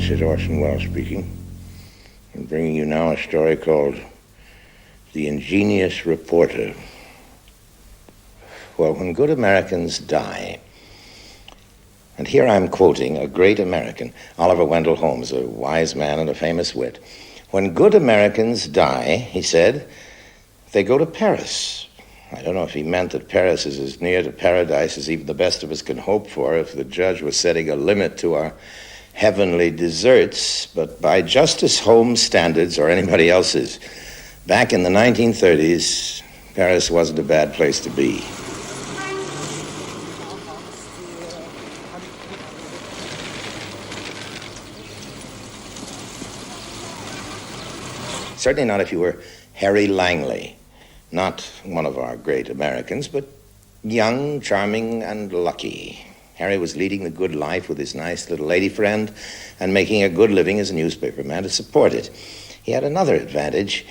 Magistrate Orson Welles speaking. I'm bringing you now a story called The Ingenious Reporter. Well, when good Americans die, and here I'm quoting a great American, Oliver Wendell Holmes, a wise man and a famous wit. When good Americans die, he said, they go to Paris. I don't know if he meant that Paris is as near to paradise as even the best of us can hope for if the judge was setting a limit to our heavenly deserts, but by Justice Holmes' standards or anybody else's, back in the 1930s, Paris wasn't a bad place to be. Certainly not if you were Harry Langley, not one of our great Americans, but young, charming, and lucky. Harry was leading the good life with his nice little lady friend and making a good living as a newspaperman to support it. He had another advantage.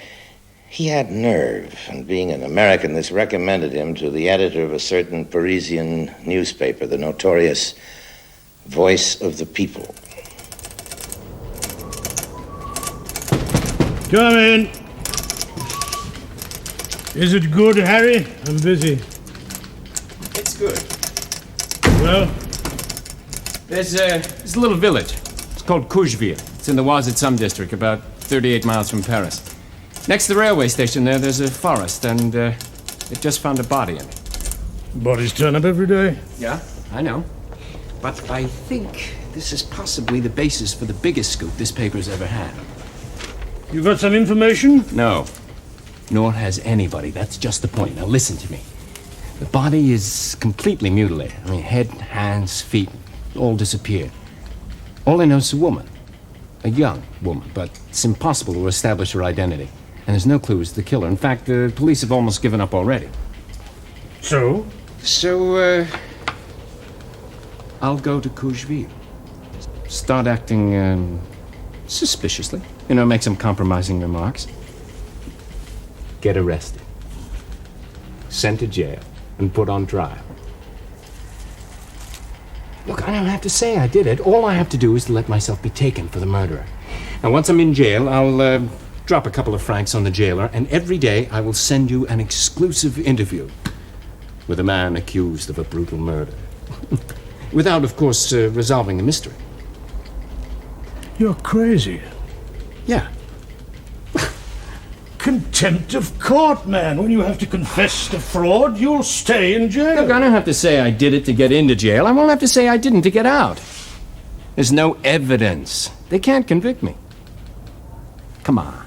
He had nerve, and being an American, this recommended him to the editor of a certain Parisian newspaper, the notorious Voice of the People. Come in. Is it good, Harry? I'm busy. It's good. Well? There's a little village. It's called Quiville. It's in the Oise-et-Somme district, about 38 miles from Paris. Next to the railway station there's a forest, and it just found a body in it. Bodies turn up every day. Yeah, I know. But I think this is possibly the basis for the biggest scoop this paper's ever had. You got some information? No. Nor has anybody. That's just the point. Now listen to me. The body is completely mutilated. I mean, head, hands, feet, all disappeared. All I know is a woman. A young woman, but it's impossible to establish her identity. And there's no clue as to the killer. In fact, the police have almost given up already. So? I'll go to Quiville. Start acting, suspiciously. You know, make some compromising remarks. Get arrested. Sent to jail and put on trial. Look, I don't have to say I did it. All I have to do is to let myself be taken for the murderer. And once I'm in jail, I'll drop a couple of francs on the jailer, and every day I will send you an exclusive interview with a man accused of a brutal murder. Without, of course, resolving the mystery. You're crazy. Yeah. Contempt of court, man. When you have to confess to fraud, you'll stay in jail. Look, I don't have to say I did it to get into jail. I won't have to say I didn't to get out. There's no evidence. They can't convict me. Come on.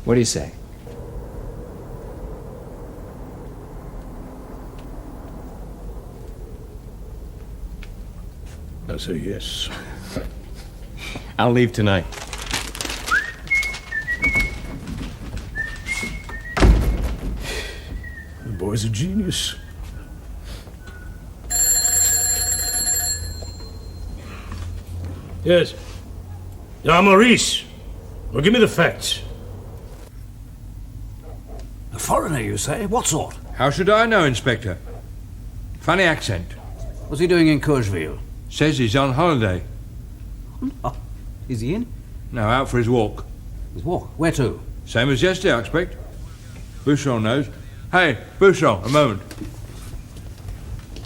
What do you say? I say yes. I'll leave tonight. The boy's a genius. Yes. Maurice. Well, give me the facts. A foreigner, you say? What sort? How should I know, Inspector? Funny accent. What's he doing in Quiville? Says he's on holiday. Oh, is he in? No, out for his walk. His walk? Where to? Same as yesterday, I expect. Bouchon knows. Hey, Bouchon, a moment.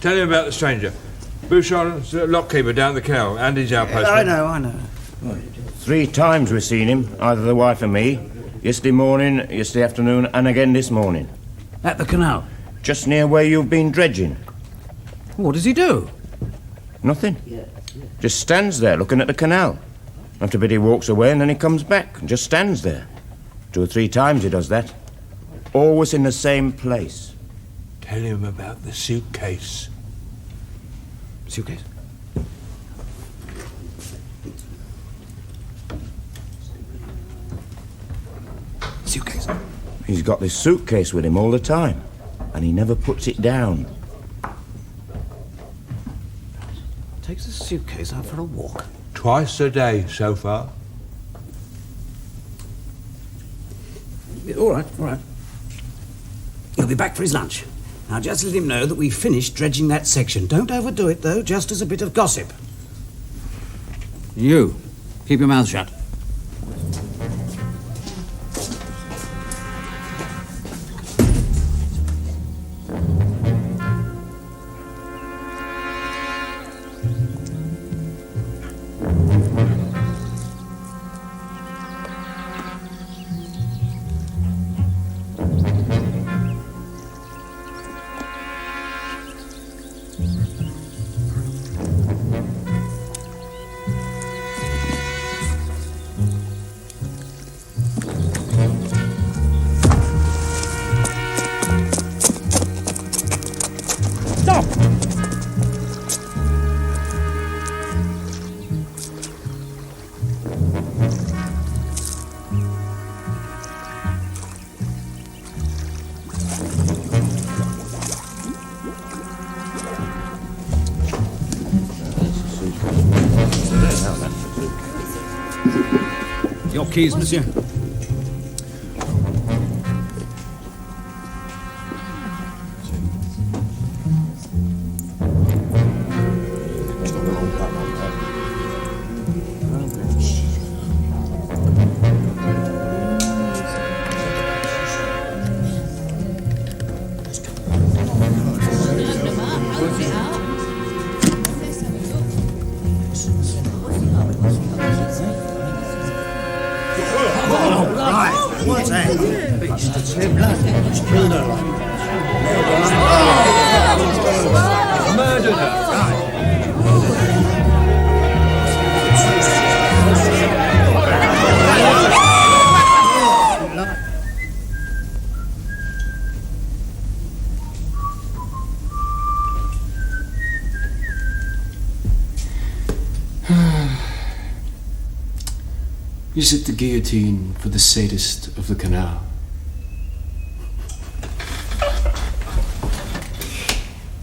Tell him about the stranger. Bouchon's the lockkeeper down the canal, and he's our postman. I know. 3 times we've seen him, either the wife or me. Yesterday morning, yesterday afternoon, and again this morning. At the canal? Just near where you've been dredging. What does he do? Nothing. Just stands there looking at the canal. After a bit he walks away and then he comes back and just stands there. 2 or 3 times he does that. Always in the same place. Tell him about the suitcase. Suitcase? Suitcase? He's got this suitcase with him all the time, and he never puts it down. Takes a suitcase out for a walk. Twice a day so far. All right. He'll be back for his lunch. Now, just let him know that we've finished dredging that section. Don't overdo it, though, just as a bit of gossip. You, keep your mouth shut. Your keys, monsieur. Is it the guillotine for the sadist of the canal?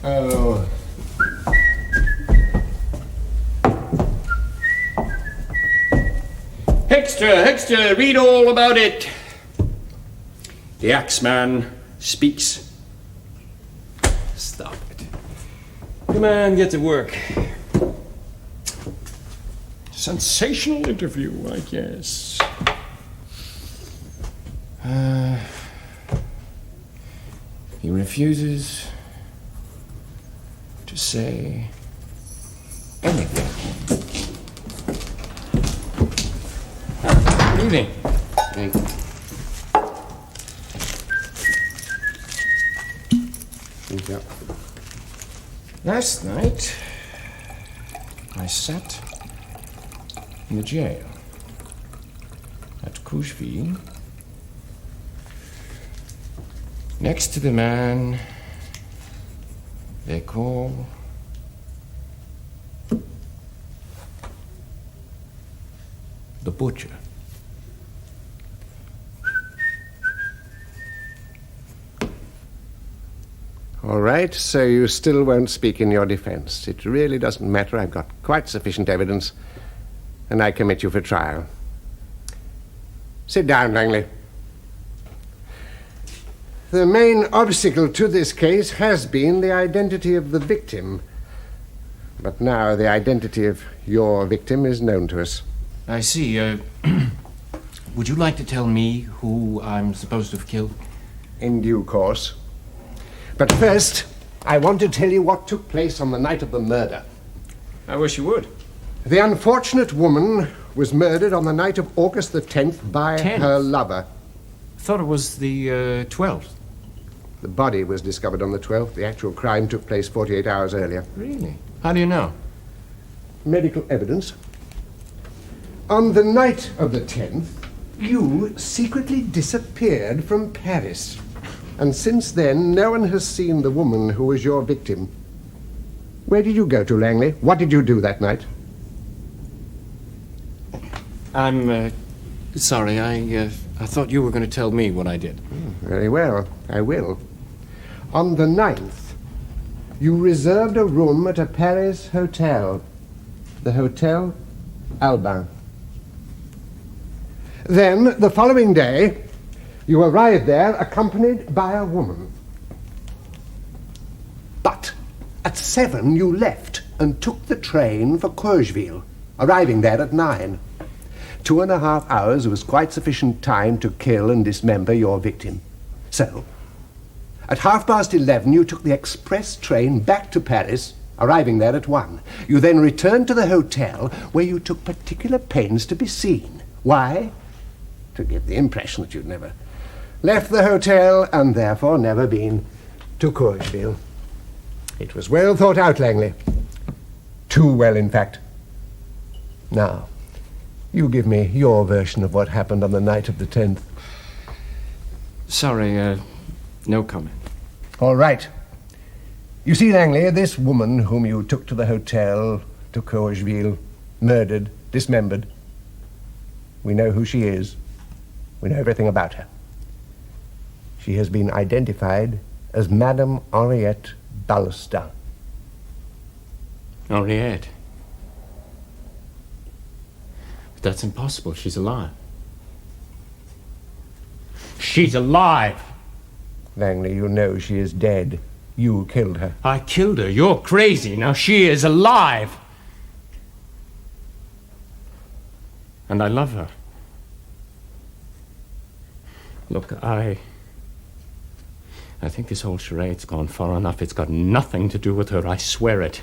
Oh. Hexter, read all about it. The Axeman speaks. Stop it. Come on, get to work. Sensational interview, I guess. He refuses to say anything. Evening. Thank you. Thank you. Last night, I sat in the jail at Quiville next to the man they call the butcher. All right, so you still won't speak in your defense. It really doesn't matter. I've got quite sufficient evidence, and I commit you for trial. Sit down, Langley. The main obstacle to this case has been the identity of the victim. But now the identity of your victim is known to us. I see. Would you like to tell me who I'm supposed to have killed? In due course. But first, I want to tell you what took place on the night of the murder. I wish you would. The unfortunate woman was murdered on the night of August the 10th by 10th? her lover. I thought it was the 12th. The body was discovered on the 12th. The actual crime took place 48 hours earlier. Really? How do you know? Medical evidence. On the night of the 10th, you secretly disappeared from Paris. And since then, no one has seen the woman who was your victim. Where did you go to, Langley? What did you do that night? I'm sorry. I thought you were going to tell me what I did. Very well, I will. On the 9th, you reserved a room at a Paris hotel, the Hotel Albin. Then, the following day, you arrived there accompanied by a woman. But at 7 you left and took the train for Quiville. arriving there at 9. 2.5 hours was quite sufficient time to kill and dismember your victim. So, at 11:30, you took the express train back to Paris, arriving there at 1. You then returned to the hotel, where you took particular pains to be seen. Why? To give the impression that you'd never left the hotel and therefore never been to Quiville. It was well thought out, Langley. Too well, in fact. Now, you give me your version of what happened on the night of the 10th. Sorry, no comment. All right. You see, Langley, this woman whom you took to the hotel, to Quiville, murdered, dismembered, we know who she is. We know everything about her. She has been identified as Madame Henriette Balstin. Henriette? But that's impossible. She's alive. She's alive! Langley, you know she is dead. You killed her. I killed her. You're crazy. Now she is alive. And I love her. Look, I think this whole charade's gone far enough. It's got nothing to do with her. I swear it.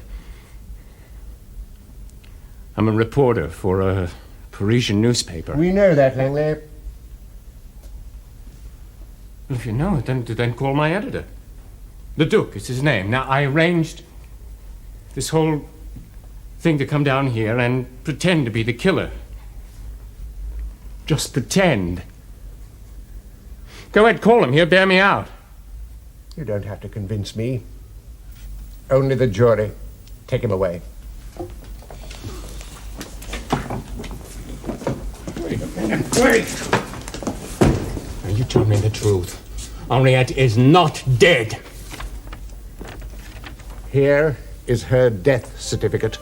I'm a reporter for a Parisian newspaper. We know that, Langley. If you know it, then call my editor. The Duke is his name. Now, I arranged this whole thing to come down here and pretend to be the killer. Just pretend. Go ahead, call him here, bear me out. You don't have to convince me. Only the jury. Take him away. Wait a minute, wait! Now, you tell me the truth. Henriette is not dead. Here is her death certificate.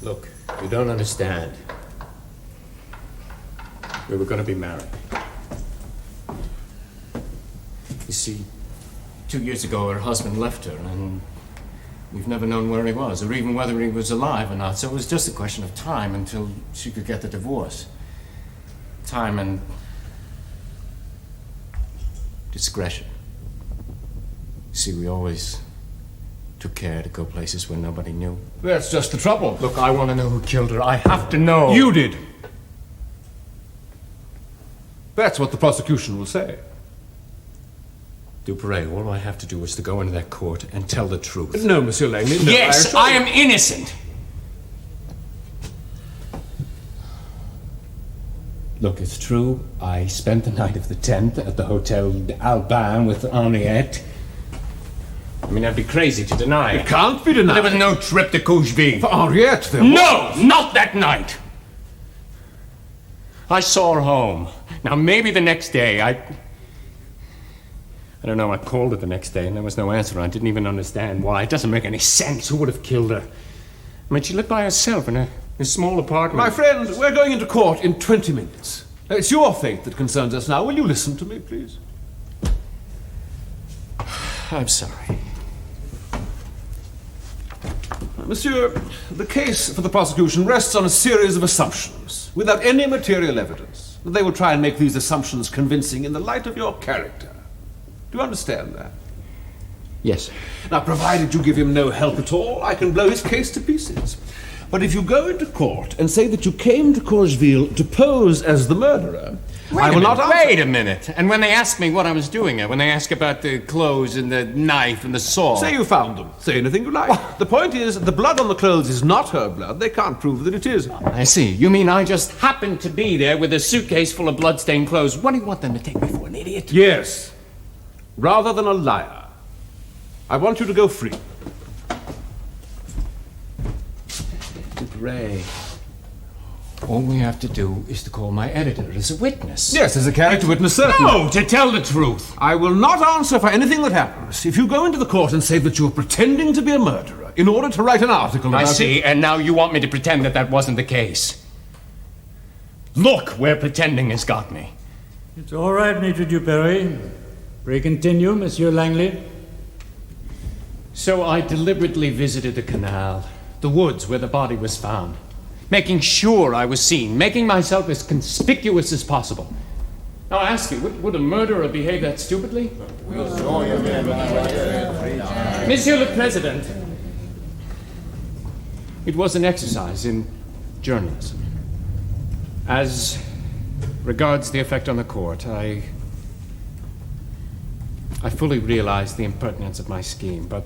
Look, you don't understand. We were going to be married. You see, 2 years ago her husband left her, and we've never known where he was, or even whether he was alive or not, so it was just a question of time until she could get the divorce. Time and discretion. See, we always took care to go places where nobody knew. That's just the trouble. Look, I want to know who killed her. I have to know. You did. That's what the prosecution will say. Duperret, all I have to do is to go into that court and tell the truth. No, Monsieur Langley. No, Yes, I am innocent. Look, it's true. I spent the night of the 10th at the Hotel Albin with Henriette. I mean, I'd be crazy to deny it. It can't be denied. There was no trip to Quiville. For Henriette, there was. No, not that night. I saw her home. Now, maybe the next day, I don't know, I called her the next day and there was no answer. I didn't even understand why. It doesn't make any sense. Who would have killed her? I mean, she lived by herself in a small apartment. My friend, we're going into court in 20 minutes. It's your fate that concerns us now. Will you listen to me, please? I'm sorry. Monsieur, the case for the prosecution rests on a series of assumptions, without any material evidence. They will try and make these assumptions convincing in the light of your character. Do you understand that? Yes. Now, provided you give him no help at all, I can blow his case to pieces. But if you go into court and say that you came to Quiville to pose as the murderer, I will not answer. Wait a minute. And when they ask me what I was doing there, when they ask about the clothes and the knife and the saw... Say you found them. Say anything you like. The point is, the blood on the clothes is not her blood. They can't prove that it is. I see. You mean I just happened to be there with a suitcase full of blood-stained clothes. What do you want them to take me for, an idiot? Yes. Rather than a liar. I want you to go free. Duperret. All we have to do is to call my editor as a witness. Yes, as a character witness, certainly. No, to tell the truth. I will not answer for anything that happens. If you go into the court and say that you're pretending to be a murderer in order to write an article about I see, and now you want me to pretend that that wasn't the case. Look where pretending has got me. It's all right, Major Duperry. Pray continue, Monsieur Langley. So I deliberately visited the canal, the woods where the body was found, making sure I was seen, making myself as conspicuous as possible. Now I ask you, would a murderer behave that stupidly? Monsieur le President, it was an exercise in journalism. As regards the effect on the court, I fully realize the impertinence of my scheme, but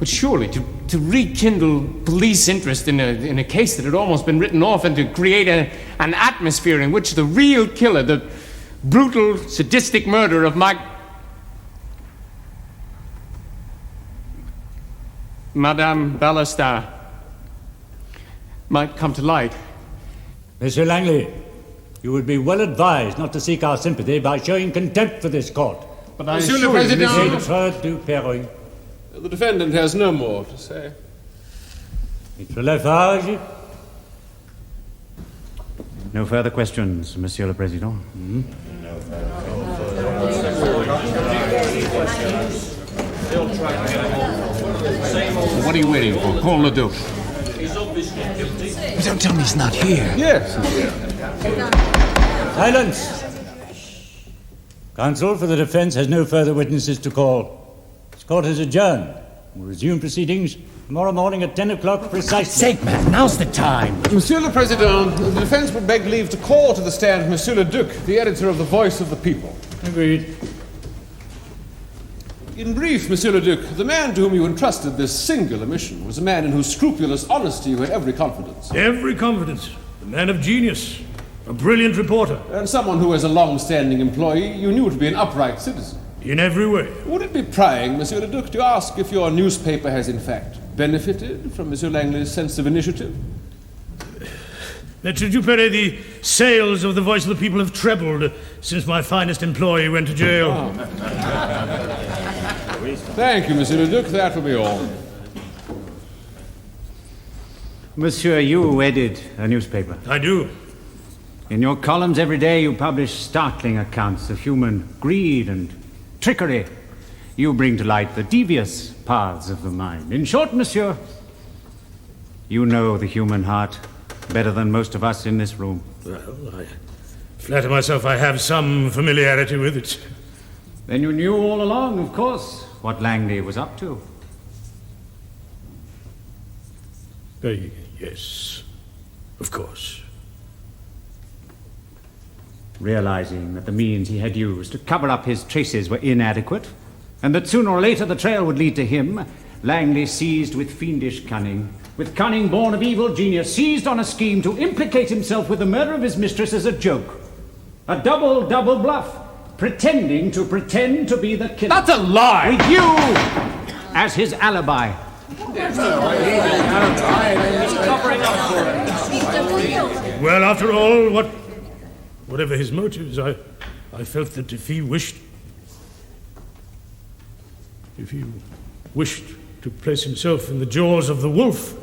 surely to rekindle police interest in a case that had almost been written off and to create an atmosphere in which the real killer, the brutal, sadistic murder of Madame Ballastar might come to light. Monsieur Langley, you would be well advised not to seek our sympathy by showing contempt for this court. But I Monsieur le assure you, Président, Maître Duperry. the defendant has no more to say. Maître Lafarge. No further questions, Monsieur le Président. What are you waiting for? Call the Duke. Don't tell me he's not here. Yes. Silence! Counsel for the defense has no further witnesses to call. This court is adjourned. We'll resume proceedings tomorrow morning at 10 o'clock precisely. Sake, man, now's the time. Monsieur le Président, the defense would beg leave to call to the stand Monsieur le Duc, the editor of The Voice of the People. Agreed. In brief, Monsieur le Duc, the man to whom you entrusted this singular mission was a man in whose scrupulous honesty you had every confidence. Every confidence. The man of genius. A brilliant reporter. And someone who, as a long-standing employee, you knew to be an upright citizen. In every way. Would it be prying, Monsieur le Duc, to ask if your newspaper has in fact benefited from Monsieur Langley's sense of initiative? Maitre Duperret, the sales of the Voice of the People have trebled since my finest employee went to jail. Oh. Thank you, Monsieur le Duc. That will be all. Monsieur, you edit a newspaper. I do. In your columns every day you publish startling accounts of human greed and trickery. You bring to light the devious paths of the mind. In short, monsieur, you know the human heart better than most of us in this room. Well, I flatter myself I have some familiarity with it. Then you knew all along, of course, what Langley was up to. Yes, of course. Realizing that the means he had used to cover up his traces were inadequate, and that sooner or later the trail would lead to him, Langley seized with fiendish cunning, with cunning born of evil genius, seized on a scheme to implicate himself with the murder of his mistress as a joke. A double bluff, pretending to pretend to be the killer. That's a lie! With you as his alibi. Well, after all, whatever his motives, I felt that if he wished to place himself in the jaws of the wolf,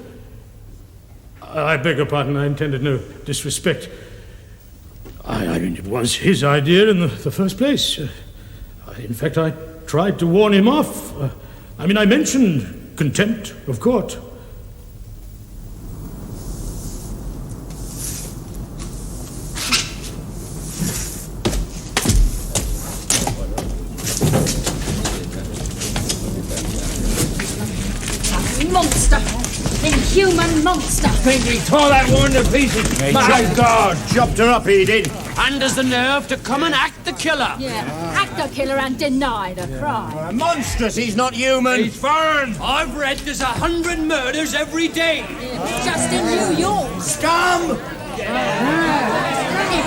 I beg your pardon, I intended no disrespect. I mean, it was his idea in the first place. In fact, I tried to warn him off. I mentioned contempt of court. Monster! Inhuman monster! I think he tore that woman to pieces. My God, chopped her up, he did. And has the nerve to come and act the killer. Yeah, act the killer and deny the crime. Monstrous, he's not human. He's foreign. I've read there's 100 murders every day. Yeah, just in New York. Scum! If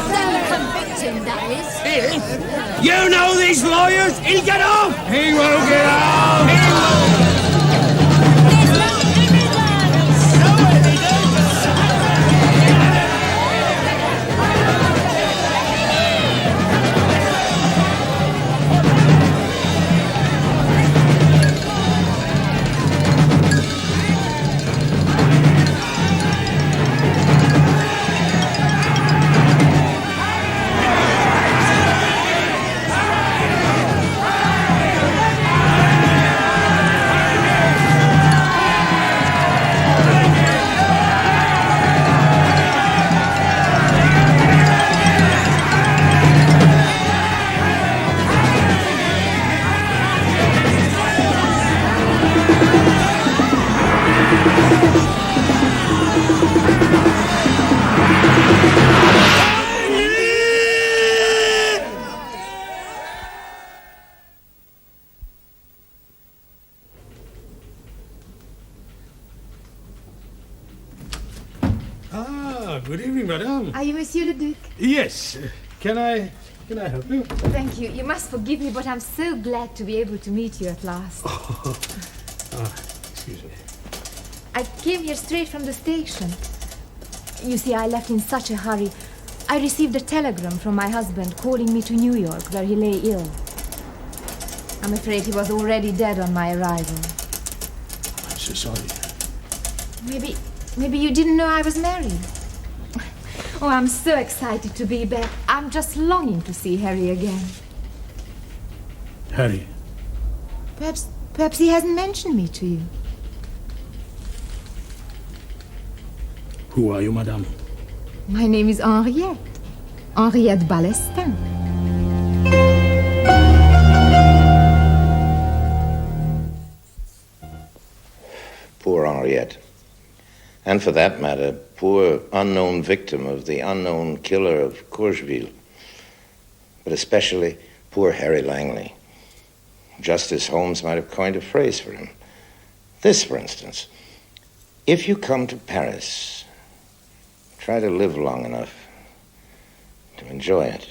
they'll convict him, that is. You know these lawyers. He'll get off. He won't get off. He won't. There's no evidence! Are you Monsieur le Duc? Yes. Can I help you? Thank you. You must forgive me, but I'm so glad to be able to meet you at last. Excuse me. I came here straight from the station. You see, I left in such a hurry. I received a telegram from my husband calling me to New York, where he lay ill. I'm afraid he was already dead on my arrival. I'm so sorry. Maybe you didn't know I was married. Oh, I'm so excited to be back. I'm just longing to see Harry again. Harry. Perhaps he hasn't mentioned me to you. Who are you, madame? My name is Henriette. Henriette Balestin. Poor Henriette. And for that matter, poor unknown victim of the unknown killer of Quiville. But especially poor Harry Langley. Justice Holmes might have coined a phrase for him. This, for instance: if you come to Paris, try to live long enough to enjoy it.